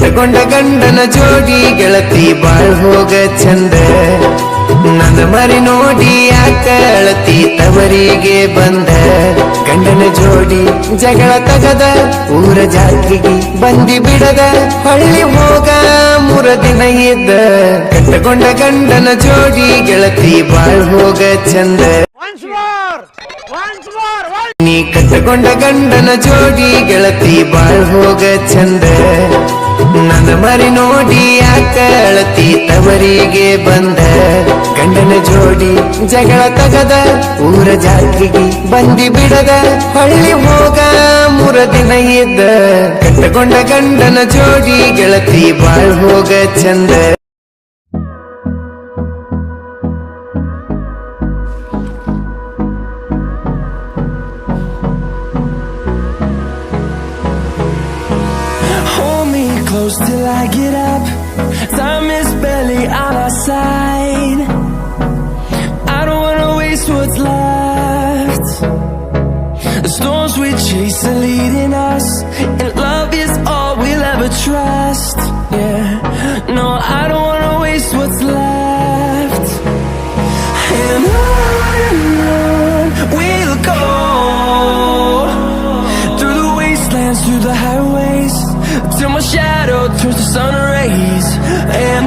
ಕಟ್ಟಕೊಂಡ ಗಂಡನ ಜೋಡಿ ಗೆಳತಿ ಬಾಳ್ ಹೋಗ ಚಂದ ನನ್ನ ಮರಿ ನೋಡಿ ಯಾಕ ಅಳತಿ ತವರಿಗೆ ಬಂದ ಗಂಡನ ಜೋಡಿ ಜಗಳ ತಗದ ಊರ ಜಾತ್ರೆಗೆ ಬಂದಿ ಬಿಡದ ಹಳ್ಳಿ ಹೋಗ 3 ದಿನ ಇದ್ದ ಕಟ್ಟಕೊಂಡ ಗಂಡನ ಜೋಡಿ ಗೆಳತಿ ಬಾಳ್ ಹೋಗ ಚಂದ ನೀ ಕಟ್ಟಕೊಂಡ ಗಂಡನ ಜೋಡಿ ಗೆಳತಿ ಬಾಳ್ ಹೋಗ ಚಂದ ನನ್ನ ಮರಿ ನೋಡಿ ಯಾಕ ಅಳತಿ ತವರಿಗೆ ಬಂದ ಗಂಡನ ಜೋಡಿ ಜಗಳ ತಗದ ಊರ ಜಾತ್ರೆಗೆ ಬಂದಿ ಬಿಡದ ಹಳ್ಳಿ ಹೋಗ 3 ದಿನ ಇದ್ದ ಕಟ್ಟಕೊಂಡ ಗಂಡನ ಜೋಡಿ ಗೆಳತಿ ಬಾಳ್ ಹೋಗ ಚಂದ Close till I get up. Time is barely on our side. I don't wanna waste what's left. The storms we chase are leading us, and love is all we'll ever trust. Yeah, no, I don't wanna waste what's left. And on we'll go, through the wastelands, through the highways, till my shadow turns to sun rays. And